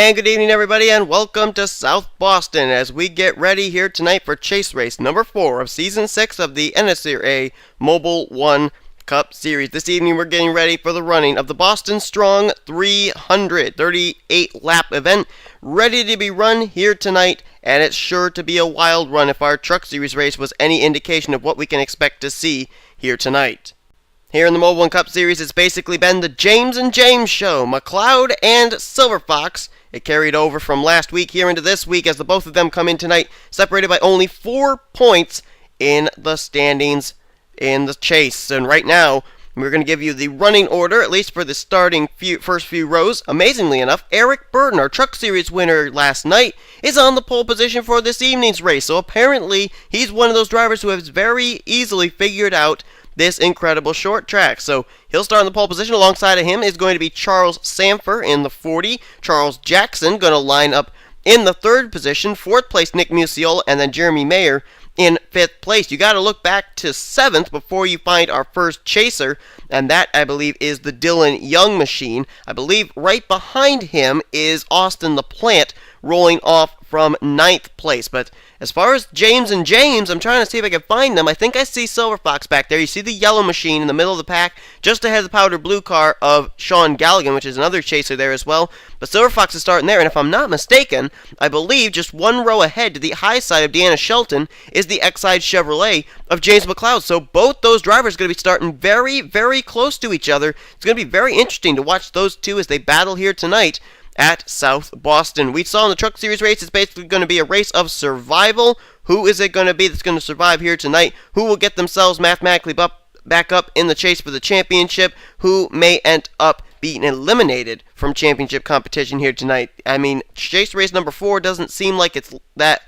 And good evening, everybody, and welcome to South Boston as we get ready here tonight for chase race number 4 of Season 6 of the NNSCRA Mobil1 Cup Series. This evening, we're getting ready for the running of the Boston Strong 338-lap event, ready to be run here tonight, and it's sure to be a wild run if our Truck Series race was any indication of what we can expect to see here tonight. Here in the Mobil1 Cup Series, it's basically been the James and James show, McLeod and Silver Fox. It carried over from last week here into this week as the both of them come in tonight, separated by only 4 points in the standings in the chase. And right now, we're going to give you the running order, at least for the starting first few rows. Amazingly enough, Eric Burton, our Truck Series winner last night, is on the pole position for this evening's race. So apparently, he's one of those drivers who has very easily figured out this incredible short track. So he'll start in the pole position. Alongside of him is going to be Charles Samfer in the 40. Charles Jackson going to line up in the 3rd position. 4th place, Nick Musiola, and then Jeremy Mayer in 5th place. You got to look back to 7th before you find our first chaser, and that, I believe, is the Dylan Young machine. I believe right behind him is Austin the Plant, rolling off from 9th place. But as far as James and James, I'm trying to see if I can find them. I think I see Silver Fox back there. You see the yellow machine in the middle of the pack, just ahead of the powder blue car of Sean Galligan, which is another chaser there as well. But Silver Fox is starting there, and if I'm not mistaken, I believe just 1 row ahead to the high side of Deanna Shelton is the X-Side Chevrolet of James McLeod. So both those drivers are going to be starting very, very close to each other. It's going to be very interesting to watch those two as they battle here tonight at South Boston. We saw in the Truck Series race, it's basically going to be a race of survival. Who is it going to be that's going to survive here tonight? Who will get themselves mathematically back up in the chase for the championship? Who may end up being eliminated from championship competition here tonight? I mean, chase race number 4 doesn't seem like it's that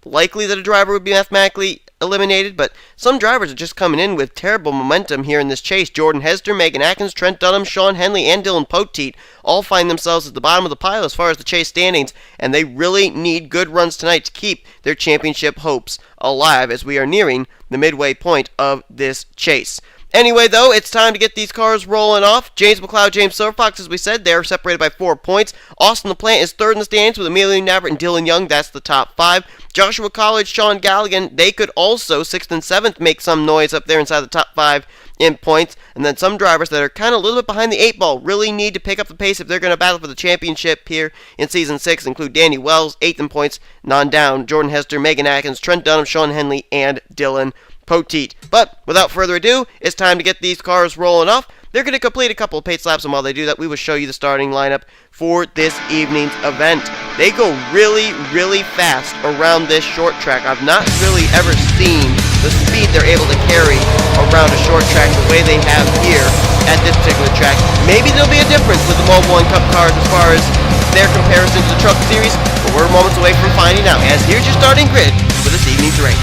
likely that a driver would be mathematically eliminated, but some drivers are just coming in with terrible momentum here in this chase. Jordan Hester, Megan Atkins, Trent Dunham, Sean Henley, and Dylan Poteet all find themselves at the bottom of the pile as far as the chase standings, and they really need good runs tonight to keep their championship hopes alive as we are nearing the midway point of this chase. Anyway, though, it's time to get these cars rolling off. James McLeod, James Silver Fox, as we said, they're separated by 4 points. Austin the Plant is 3rd in the standings with Emilio Navarrete and Dylan Young. That's the top 5. Joshua College, Sean Galligan, they could also, 6th and 7th, make some noise up there inside the top 5 in points. And then some drivers that are kind of a little bit behind the 8 ball really need to pick up the pace if they're going to battle for the championship here in Season 6, include Danny Wells, 8th in points, non-down, Jordan Hester, Megan Atkins, Trent Dunham, Sean Henley, and Dylan Poteet. But without further ado, it's time to get these cars rolling off. They're going to complete a couple of pace laps, and while they do that, we will show you the starting lineup for this evening's event. They go really, really fast around this short track. I've not really ever seen the speed they're able to carry around a short track the way they have here at this particular track. Maybe there'll be a difference with the Mobil1 Cup cars as far as their comparison to the Truck Series, but we're moments away from finding out, as here's your starting grid for this evening's race.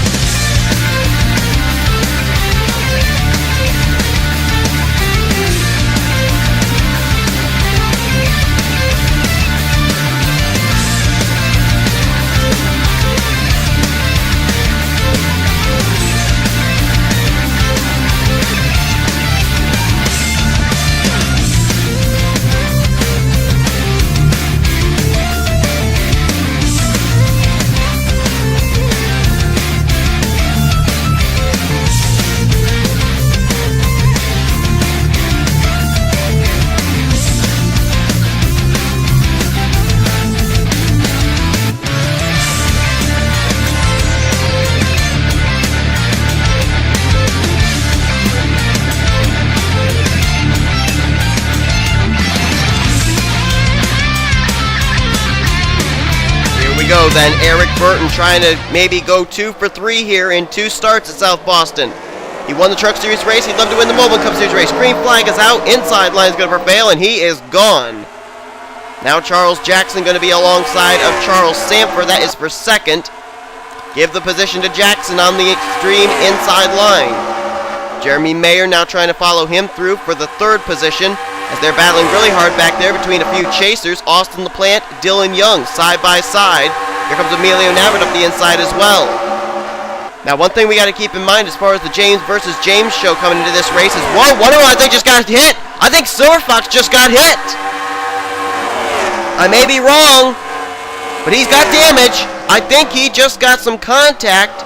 Go then, Eric Burton trying to maybe go 2 for 3 here in 2 starts at South Boston. He won the Truck Series race. He'd love to win the Mobil1 Cup Series race. Green flag is out. Inside line is going to prevail, and he is gone. Now Charles Jackson going to be alongside of Charles Samfer. That is for 2nd. Give the position to Jackson on the extreme inside line. Jeremy Mayer now trying to follow him through for the 3rd position, as they're battling really hard back there between a few chasers. Austin the Plant, Dylan Young, side by side. Here comes Emilio Navarrete up the inside as well. Now, one thing we got to keep in mind as far as the James versus James show coming into this race is, whoa, one of them I think just got hit. I think Silver Fox just got hit. I may be wrong, but he's got damage. I think he just got some contact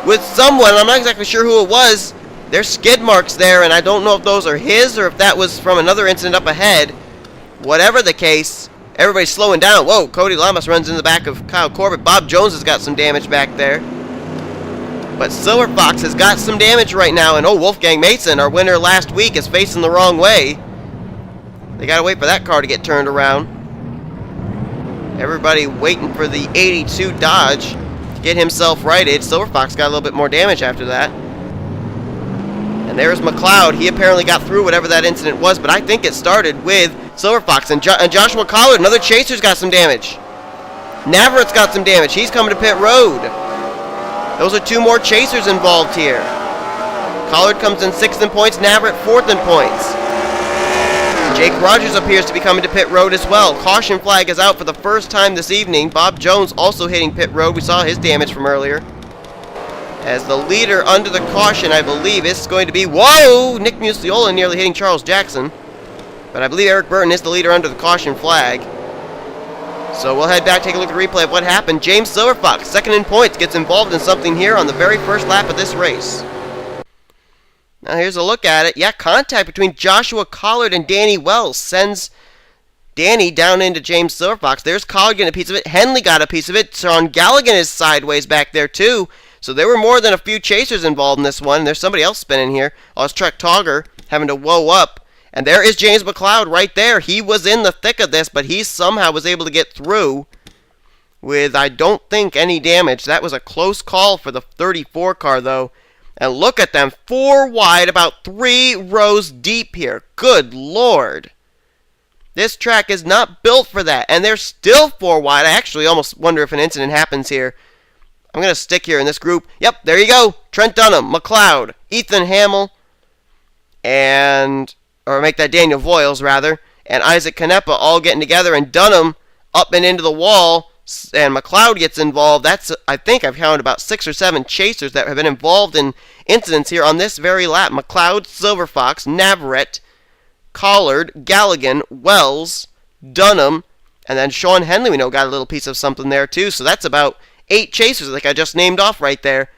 with someone. I'm not exactly sure who it was. There's skid marks there, and I don't know if those are his or if that was from another incident up ahead. Whatever the case, everybody's slowing down. Whoa, Cody Lamas runs in the back of Kyle Corbett. Bob Jones has got some damage back there. But Silver Fox has got some damage right now, and Wolfgang Mason, our winner last week, is facing the wrong way. They gotta wait for that car to get turned around. Everybody waiting for the 82 Dodge to get himself righted. Silver Fox got a little bit more damage after that. And there's McLeod. He apparently got through whatever that incident was, but I think it started with Silver Fox. And Joshua Collard, another chaser's got some damage. Navarrete's got some damage. He's coming to pit road. Those are two more chasers involved here. Collard comes in 6th in points, Navarrete 4th in points. Jake Rogers appears to be coming to pit road as well. Caution flag is out for the first time this evening. Bob Jones also hitting pit road. We saw his damage from earlier. As the leader under the caution, I believe, is going to be... Whoa! Nick Muciola nearly hitting Charles Jackson. But I believe Eric Burton is the leader under the caution flag. So we'll head back, take a look at the replay of what happened. James Silverfox, 2nd in points, gets involved in something here on the very first lap of this race. Now here's a look at it. Yeah, contact between Joshua Collard and Danny Wells sends Danny down into James Silverfox. There's Collard getting a piece of it. Henley got a piece of it. Sean Galligan is sideways back there too. So there were more than a few chasers involved in this one. There's somebody else spinning here. Oh, it's Trek Togger having to whoa up. And there is James McLeod right there. He was in the thick of this, but he somehow was able to get through with, I don't think, any damage. That was a close call for the 34 car, though. And look at them, 4 wide, about 3 rows deep here. Good Lord. This track is not built for that. And they're still 4 wide. I actually almost wonder if an incident happens here. I'm going to stick here in this group. Yep, there you go. Trent Dunham, McLeod, Ethan Hamill, or make that Daniel Voiles, rather, and Isaac Canepa all getting together, and Dunham up and into the wall, and McLeod gets involved. That's, I think I've counted about 6 or 7 chasers that have been involved in incidents here on this very lap. McLeod, Silverfox, Navarrete, Collard, Galligan, Wells, Dunham, and then Sean Henley, we know, got a little piece of something there too, so that's about 8 chasers, like I just named off right there,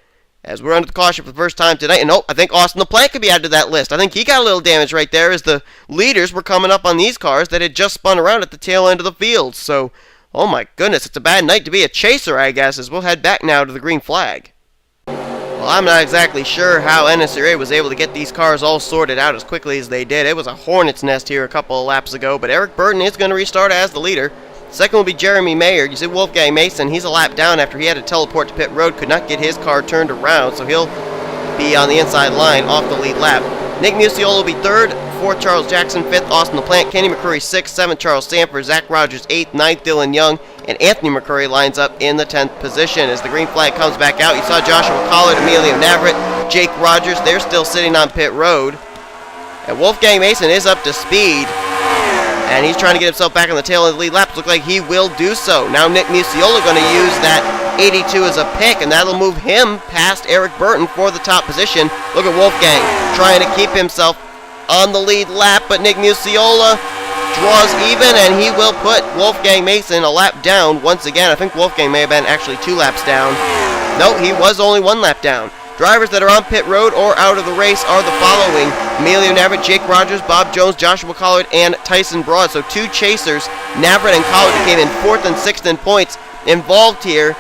as we're under the caution for the first time tonight. And I think Austin LaPlante could be added to that list. I think he got a little damage right there as the leaders were coming up on these cars that had just spun around at the tail end of the field. So, oh my goodness, it's a bad night to be a chaser, I guess, as we'll head back now to the green flag. Well, I'm not exactly sure how NNSCRA was able to get these cars all sorted out as quickly as they did. It was a hornet's nest here a couple of laps ago, but Eric Burton is going to restart as the leader. Second will be Jeremy Mayer. You see Wolfgang Mason, he's a lap down after he had to teleport to pit road, could not get his car turned around, so he'll be on the inside line off the lead lap. Nick Muciola will be 3rd, 4th Charles Jackson, 5th Austin LaPlante, Kenny McCurry 6th, 7th Charles Sanford, Zach Rogers 8th, 9th Dylan Young, and Anthony McCurry lines up in the 10th position. As the green flag comes back out, you saw Joshua Collard, Emilio Navarrete, Jake Rogers, they're still sitting on pit road. And Wolfgang Mason is up to speed. And he's trying to get himself back on the tail of the lead laps. Looks like he will do so. Now Nick Muciola going to use that 82 as a pick, and that'll move him past Eric Burton for the top position. Look at Wolfgang trying to keep himself on the lead lap, but Nick Muciola draws even, and he will put Wolfgang Mason a lap down once again. I think Wolfgang may have been actually 2 laps down. No, he was only 1 lap down. Drivers that are on pit road or out of the race are the following: Emilio Navarrete, Jake Rogers, Bob Jones, Joshua Collard, and Tyson Broad. So 2 chasers, Navarrete and Collard, came in 4th and 6th in points, involved here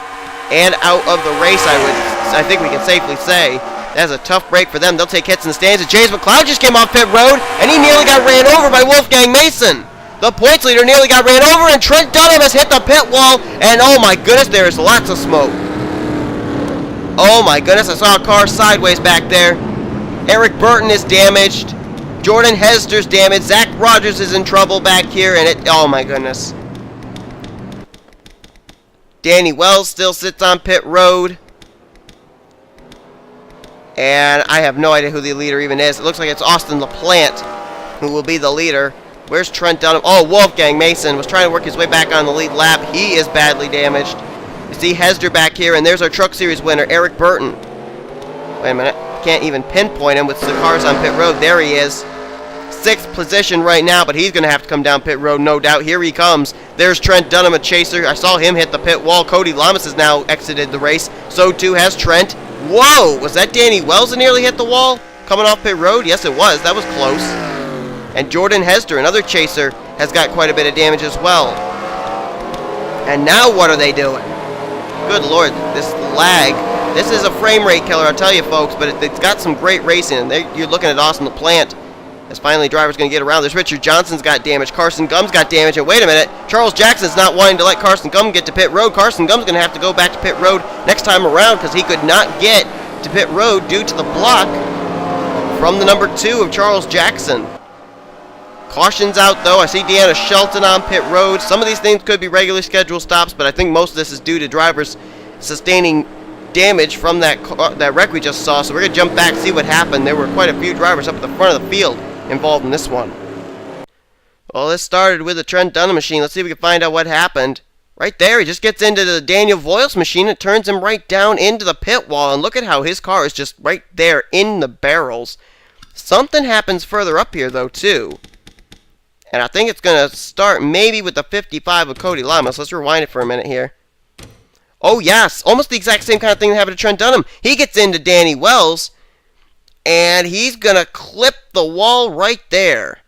and out of the race, I think we can safely say. That's a tough break for them. They'll take hits in the stands. And James McLeod just came off pit road, and he nearly got ran over by Wolfgang Mason. The points leader nearly got ran over, and Trent Dunham has hit the pit wall, and oh my goodness, there is lots of smoke. Oh my goodness, I saw a car sideways back there. Eric Burton is damaged. Jordan Hester's damaged. Zach Rogers is in trouble back here, and oh my goodness. Danny Wells still sits on pit road. And I have no idea who the leader even is. It looks like it's Austin LaPlante who will be the leader. Where's Trent Dunham? Oh, Wolfgang Mason was trying to work his way back on the lead lap. He is badly damaged. You see Hesder back here, and there's our Truck Series winner, Eric Burton. Wait a minute. Can't even pinpoint him with the cars on pit road. There he is. 6th position right now, but he's going to have to come down pit road, no doubt. Here he comes. There's Trent Dunham, a chaser. I saw him hit the pit wall. Cody Lamas has now exited the race. So too has Trent. Whoa! Was that Danny Wells that nearly hit the wall? Coming off pit road? Yes, it was. That was close. And Jordan Hester, another chaser, has got quite a bit of damage as well. And now what are they doing? Good Lord, this lag. This is a frame rate killer, I'll tell you folks, but it's got some great racing. And you're looking at Austin LaPlante. As finally driver's going to get around. There's Richard Johnson's got damage. Carson Gumb's got damage. And wait a minute, Charles Jackson's not wanting to let Carson Gum get to pit road. Carson Gum's going to have to go back to pit road next time around because he could not get to pit road due to the block from the number 2 of Charles Jackson. Caution's out though. I see Deanna Shelton on pit road. Some of these things could be regularly scheduled stops, but I think most of this is due to drivers sustaining damage from that wreck we just saw. So we're going to jump back, see what happened. There were quite a few drivers up at the front of the field involved in this one. Well, this started with the Trent Dunham machine. Let's see if we can find out what happened. Right there, he just gets into the Daniel Voiles machine and turns him right down into the pit wall. And look at how his car is just right there in the barrels. Something happens further up here, though, too. And I think it's going to start maybe with the 55 of Cody Lamas. Let's rewind it for a minute here. Oh, yes. Almost the exact same kind of thing that happened to Trent Dunham. He gets into Danny Wells. And he's going to clip the wall right there.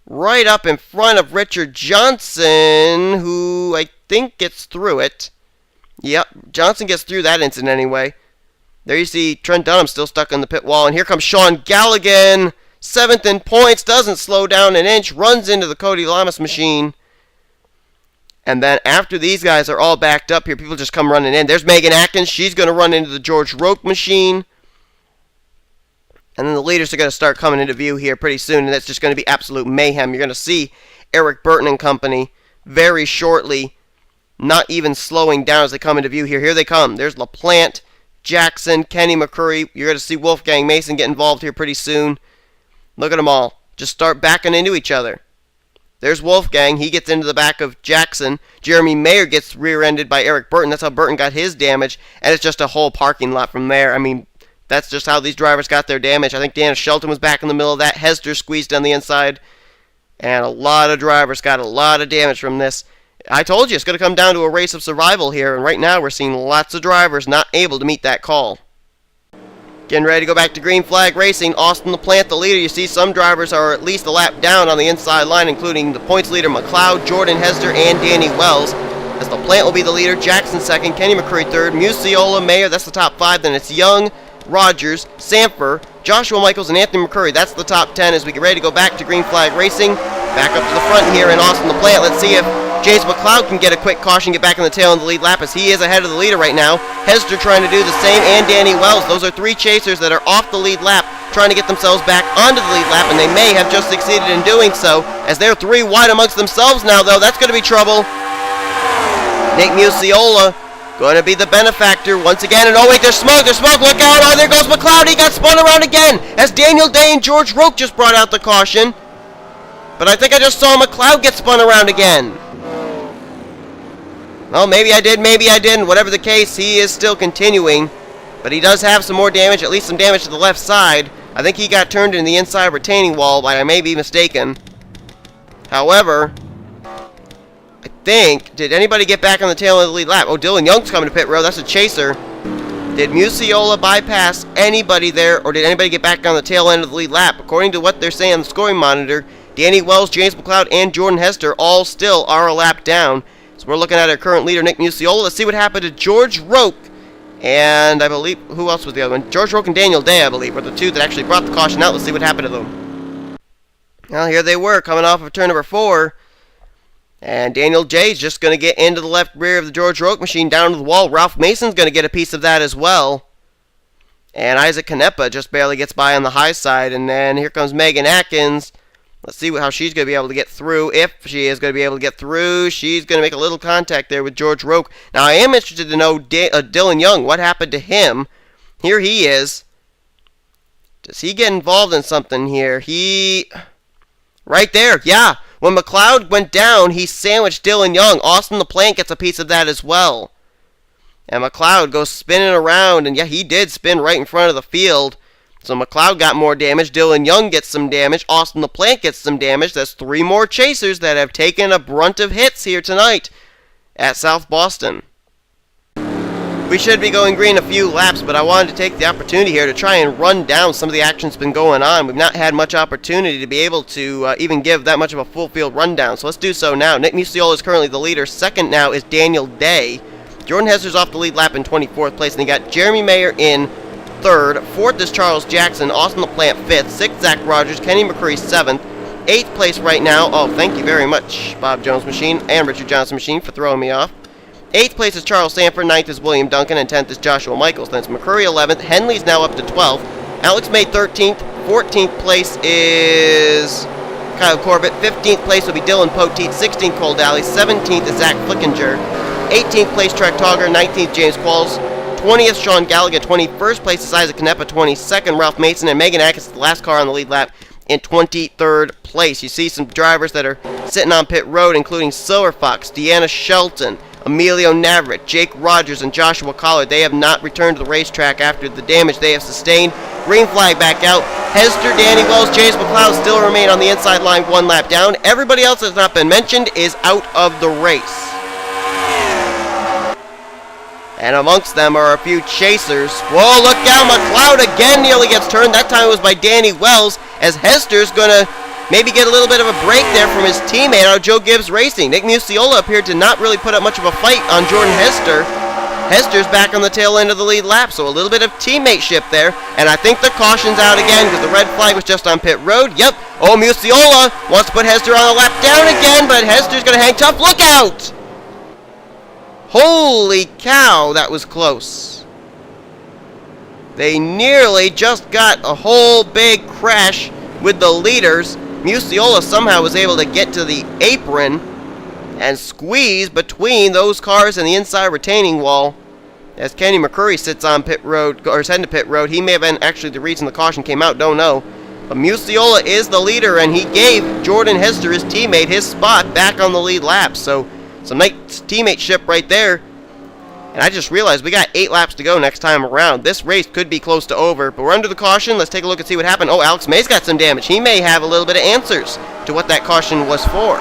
Right up in front of Richard Johnson, who I think gets through it. Yep, Johnson gets through that incident anyway. There you see Trent Dunham still stuck on the pit wall. And here comes Sean Galligan. 7th in points, doesn't slow down an inch, runs into the Cody Lamas machine. And then after these guys are all backed up here, people just come running in. There's Megan Atkins. She's going to run into the George Roque machine. And then the leaders are going to start coming into view here pretty soon, and that's just going to be absolute mayhem. You're going to see Eric Burton and company very shortly, not even slowing down as they come into view here. Here they come. There's LaPlante, Jackson, Kenny McCurry. You're going to see Wolfgang Mason get involved here pretty soon. Look at them all. Just start backing into each other. There's Wolfgang. He gets into the back of Jackson. Jeremy Mayer gets rear-ended by Eric Burton. That's how Burton got his damage, and it's just a whole parking lot from there. I mean, that's just how these drivers got their damage. I think Deanna Shelton was back in the middle of that. Hester squeezed on the inside. And a lot of drivers got a lot of damage from this. I told you, it's going to come down to a race of survival here. And right now we're seeing lots of drivers not able to meet that call. Getting ready to go back to green flag racing. Austin LaPlante, the leader. You see some drivers are at least a lap down on the inside line, including the points leader McLeod, Jordan Hester, and Danny Wells. As LaPlante will be the leader. Jackson second. Kenny McCurry third. Muciola, Mayer. That's the top 5. Then it's Young, Rogers, Sanford, Joshua Michaels, and Anthony McCurry. That's the top 10 as we get ready to go back to green flag racing. Back up to the front here in Austin LaPlante. Let's see if James McLeod can get a quick caution, get back in the tail in the lead lap as he is ahead of the leader right now. Hester trying to do the same, and Danny Wells. Those are 3 chasers that are off the lead lap trying to get themselves back onto the lead lap, and they may have just succeeded in doing so as they're 3 wide amongst themselves now, though. That's going to be trouble. Nick Muciola going to be the benefactor once again. And oh wait, there's smoke, look out. Oh, there goes McLeod. He got spun around again as Daniel Day and George Roque just brought out the caution. But I think I just saw McLeod get spun around again. Well, maybe I did, maybe I didn't. Whatever the case, he is still continuing. But he does have some more damage, at least some damage to the left side. I think he got turned in the inside retaining wall, but I may be mistaken. However, I think, did anybody get back on the tail of the lead lap? Oh, Dylan Young's coming to pit road. That's a chaser. Did Muciola bypass anybody there, or did anybody get back on the tail end of the lead lap? According to what they're saying on the scoring monitor, Danny Wells, James McLeod, and Jordan Hester all still are a lap down. So we're looking at our current leader, Nick Muciola. Let's see what happened to George Roque. And I believe, who else was the other one? George Roque and Daniel Day, I believe, were the 2 that actually brought the caution out. Let's see what happened to them. Well, here they were, coming off of turn number 4. And Daniel Jay's just going to get into the left rear of the George Roque machine down to the wall. Ralph Mason's going to get a piece of that as well. And Isaac Canepa just barely gets by on the high side. And then here comes Megan Atkins. Let's see how she's going to be able to get through. If she is going to be able to get through, she's going to make a little contact there with George Roque. Now, I am interested to know Dylan Young. What happened to him? Here he is. Does he get involved in something here? Right there, yeah. When McLeod went down, he sandwiched Dylan Young. Austin LaPlante gets a piece of that as well. And McLeod goes spinning around, and yeah, he did spin right in front of the field. So McLeod got more damage, Dylan Young gets some damage, Austin LaPlante gets some damage. That's 3 more chasers that have taken a brunt of hits here tonight at South Boston. We should be going green a few laps, but I wanted to take the opportunity here to try and run down some of the action that's been going on. We've not had much opportunity to be able to even give that much of a full field rundown, so let's do so now. Nick Muciola is currently the leader. Second now is Daniel Day. Jordan Hezer's off the lead lap in 24th place, and you got Jeremy Mayer in 3rd. 4th is Charles Jackson, Austin LaPlante 5th, 6th Zach Rogers, Kenny McCurry 7th. 8th place right now, oh thank you very much Bob Jones Machine and Richard Johnson Machine for throwing me off. 8th place is Charles Sanford, 9th is William Duncan, and 10th is Joshua Michaels. Then it's McCurry 11th, Henley's now up to 12th, Alex May 13th, 14th place is Kyle Corbett, 15th place will be Dylan Poteet, 16th Cole Daly, 17th is Zach Flickinger, 18th place Trek Togger, 19th James Qualls, 20th Sean Gallagher, 21st place is Isaac Canepa, 22nd Ralph Mason, and Megan Atkins, the last car on the lead lap, in 23rd place. You see some drivers that are sitting on pit road, including Silver Fox, Deanna Shelton, Emilio Navarrete, Jake Rogers, and Joshua Collard. They have not returned to the racetrack after the damage they have sustained. Green flag back out. Hester, Danny Wells, James McLeod still remain on the inside line, 1 lap down. Everybody else that's not been mentioned is out of the race. And amongst them are a few chasers. Whoa, look out, McLeod again nearly gets turned. That time it was by Danny Wells, as Hester's going to maybe get a little bit of a break there from his teammate out of Joe Gibbs Racing. Nick Muciola appeared to not really put up much of a fight on Jordan Hester. Hester's back on the tail end of the lead lap, so a little bit of teammateship there. And I think the caution's out again because the red flag was just on pit road. Yep. Oh, Muciola wants to put Hester on the lap down again, but Hester's going to hang tough. Look out! Holy cow, that was close. They nearly just got a whole big crash with the leaders. Muciola somehow was able to get to the apron and squeeze between those cars and the inside retaining wall as Kenny McCurry sits on pit road, or is heading to pit road. He may have been actually the reason the caution came out, don't know. But Muciola is the leader, and he gave Jordan Hester, his teammate, his spot back on the lead lap. So some nice teammateship right there. And I just realized we got 8 laps to go next time around. This race could be close to over, but we're under the caution. Let's take a look and see what happened. Oh, Alex May's got some damage. He may have a little bit of answers to what that caution was for.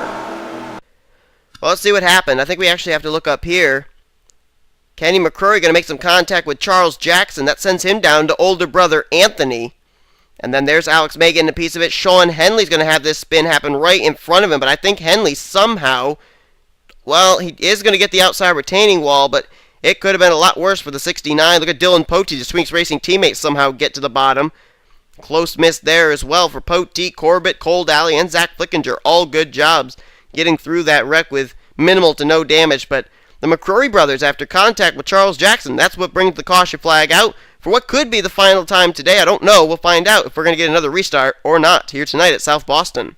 Well, let's see what happened. I think we actually have to look up here. Kenny McCurry going to make some contact with Charles Jackson. That sends him down to older brother Anthony. And then there's Alex May getting a piece of it. Sean Henley's going to have this spin happen right in front of him, but I think Henley somehow, well, he is going to get the outside retaining wall, but it could have been a lot worse for the 69. Look at Dylan Poteet, the Twinks Racing teammate, somehow get to the bottom. Close miss there as well for Poteet, Corbett, Cole Daly, and Zach Flickinger. All good jobs getting through that wreck with minimal to no damage. But the McCurry brothers, after contact with Charles Jackson, that's what brings the caution flag out for what could be the final time today. I don't know. We'll find out if we're going to get another restart or not here tonight at South Boston.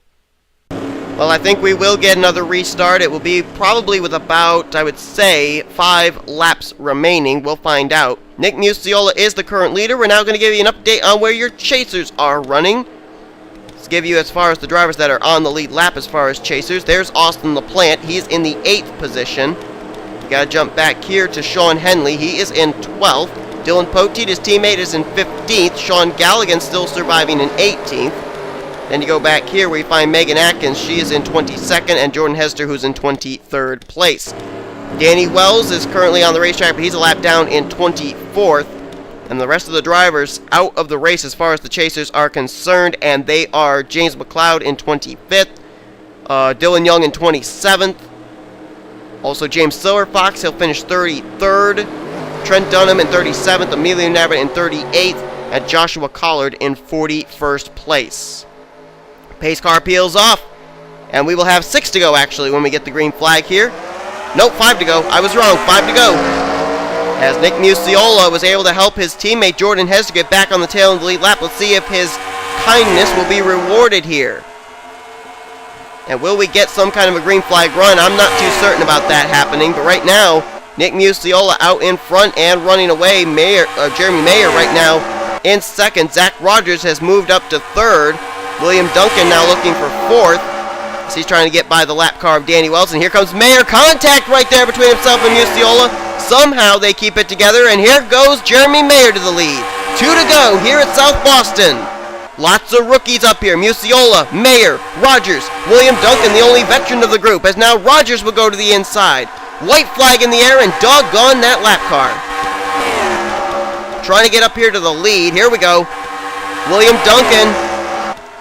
Well, I think we will get another restart. It will be probably with about, I would say, 5 laps remaining. We'll find out. Nick Muciola is the current leader. We're now going to give you an update on where your chasers are running. Let's give you as far as the drivers that are on the lead lap as far as chasers. There's Austin LaPlante. He's in the 8th position. You got to jump back here to Sean Henley. He is in 12th. Dylan Poteet, his teammate, is in 15th. Sean Galligan still surviving in 18th. Then you go back here where you find Megan Atkins. She is in 22nd, and Jordan Hester, who's in 23rd place. Danny Wells is currently on the racetrack, but he's a lap down in 24th. And the rest of the drivers out of the race as far as the chasers are concerned, and they are James McLeod in 25th, Dylan Young in 27th. Also James Silverfox, he'll finish 33rd. Trent Dunham in 37th, Emilio Navarrete in 38th, and Joshua Collard in 41st place. Pace car peels off, and we will have 6 to go actually when we get the green flag here. Nope, 5 to go. I was wrong. 5 to go. As Nick Muciola was able to help his teammate Jordan Hester get back on the tail of the lead lap. Let's see if his kindness will be rewarded here. And will we get some kind of a green flag run? I'm not too certain about that happening, but right now, Nick Muciola out in front and running away. Jeremy Mayer right now in 2nd. Zach Rogers has moved up to 3rd. William Duncan now looking for 4th. So he's trying to get by the lap car of Danny Wells. And here comes Mayer. Contact right there between himself and Muciola. Somehow they keep it together. And here goes Jeremy Mayer to the lead. 2 to go here at South Boston. Lots of rookies up here. Musiola, Mayer, Rogers, William Duncan, the only veteran of the group, as now Rogers will go to the inside. White flag in the air, and doggone that lap car. Trying to get up here to the lead. Here we go. William Duncan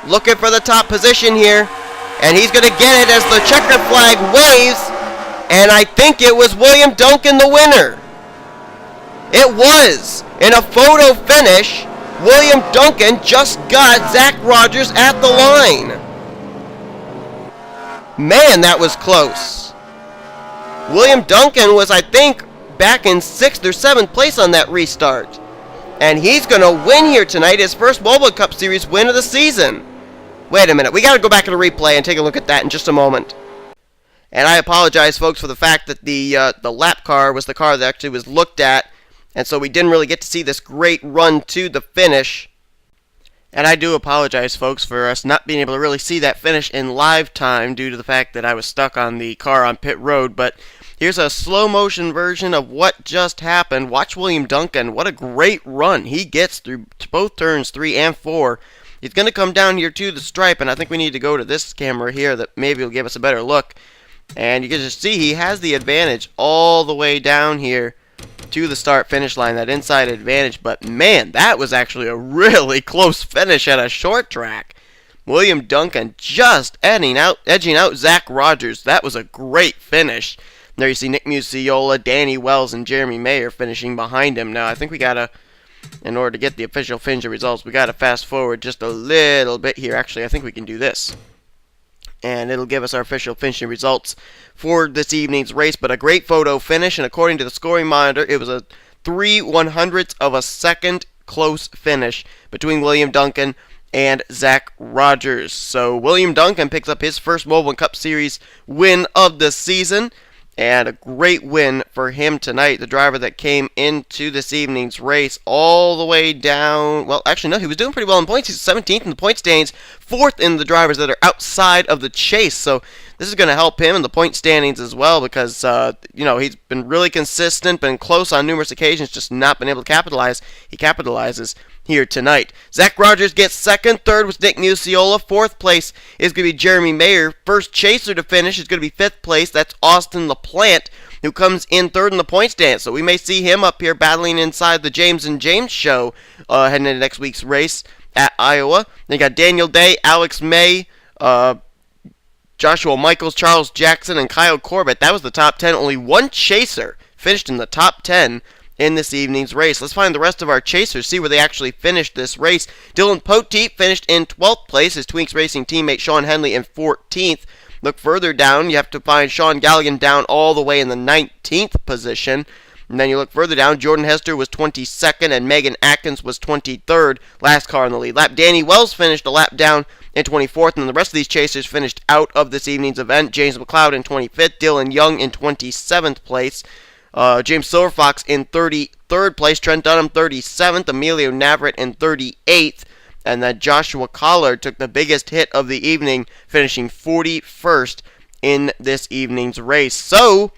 looking for the top position here, and he's going to get it as the checker flag waves, and I think it was William Duncan the winner. It was. In a photo finish, William Duncan just got Zach Rogers at the line. Man, that was close. William Duncan was, I think, back in 6th or 7th place on that restart. And he's going to win here tonight, his first Mobil Cup Series win of the season. Wait a minute, we got to go back to the replay and take a look at that in just a moment. And I apologize, folks, for the fact that the lap car was the car that actually was looked at, and so we didn't really get to see this great run to the finish. And I do apologize, folks, for us not being able to really see that finish in live time due to the fact that I was stuck on the car on pit road. But here's a slow motion version of what just happened. Watch William Duncan. What a great run. He gets through both turns 3 and 4. He's going to come down here to the stripe, and I think we need to go to this camera here that maybe will give us a better look. And you can just see he has the advantage all the way down here to the start-finish line, that inside advantage. But man, that was actually a really close finish at a short track. William Duncan just edging out Zach Rogers. That was a great finish. There you see Nick Musiola, Danny Wells, and Jeremy Mayer finishing behind him. Now, I think we got to, in order to get the official finish results, we got to fast forward just a little bit here. Actually, I think we can do this, and it'll give us our official finishing results for this evening's race. But a great photo finish, and according to the scoring monitor, it was a 3/100th of a second close finish between William Duncan and Zach Rogers. So William Duncan picks up his first Mobil Cup Series win of the season, and a great win for him tonight. The driver that came into this evening's race all the way down, well, actually, no, he was doing pretty well in points. He's 17th in the point standings, 4th in the drivers that are outside of the chase. So this is going to help him in the point standings as well because, he's been really consistent, been close on numerous occasions, just not been able to capitalize. He capitalizes here tonight. Zach Rogers gets 2nd, 3rd was Nick Musiola, 4th place is going to be Jeremy Mayer, first chaser to finish is going to be 5th place, that's Austin LaPlante, who comes in 3rd in the points dance, so we may see him up here battling inside the James and James show heading into next week's race at Iowa. Then you got Daniel Day, Alex May, Joshua Michaels, Charles Jackson, and Kyle Corbett. That was the top 10. Only one chaser finished in the top 10 in this evening's race. Let's find the rest of our chasers, see where they actually finished this race. Dylan Poteet finished in 12th place. His Twinks Racing teammate Sean Henley in 14th. Look further down, you have to find Sean Galligan down all the way in the 19th position. And then you look further down, Jordan Hester was 22nd and Megan Atkins was 23rd. Last car in the lead lap. Danny Wells finished a lap down in 24th, and the rest of these chasers finished out of this evening's event. James McLeod in 25th, Dylan Young in 27th place. James Silverfox in 33rd place, Trent Dunham 37th, Emilio Navarrete in 38th, and then Joshua Collard took the biggest hit of the evening, finishing 41st in this evening's race. So,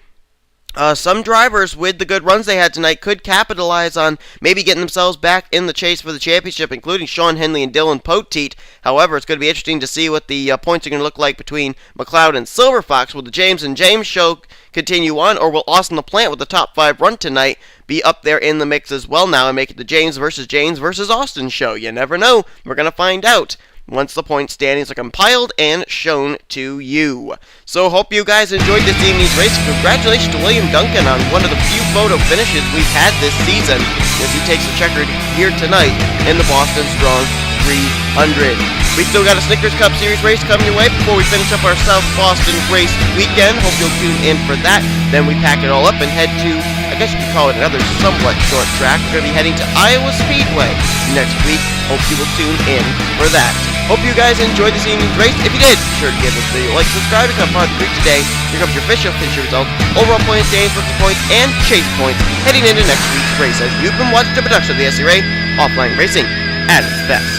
some drivers with the good runs they had tonight could capitalize on maybe getting themselves back in the chase for the championship, including Sean Henley and Dylan Poteet. However, it's going to be interesting to see what the points are going to look like between McLeod and Silverfox. Will the James and James show continue on, or will Austin LaPlante with the top 5 run tonight be up there in the mix as well now and make it the James versus Austin show? You never know. We're going to find out once the point standings are compiled and shown to you. So hope you guys enjoyed this evening's race. Congratulations to William Duncan on one of the few photo finishes we've had this season as he takes the checkered here tonight in the Boston Strong 300. We still got a Snickers Cup Series race coming your way before we finish up our South Boston race weekend. Hope you'll tune in for that. Then we pack it all up and head to, I guess you could call it another somewhat short track. We're going to be heading to Iowa Speedway next week. Hope you will tune in for that. Hope you guys enjoyed this evening's race. If you did, be sure to give this video a like, subscribe, become part of the group today. Here comes your official finisher results, overall points, games, rookie points, and chase points heading into next week's race as you've been watching the production of the NNSCRA Offline Racing at its best.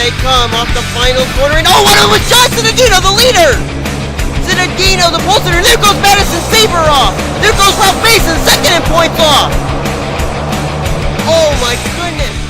they come off the final corner, and oh, what it was John Zinedino, the leader! Zinedino, the pole sitter. There goes Madison Saber off. There goes Ralph Mason, second in points off. Oh my goodness.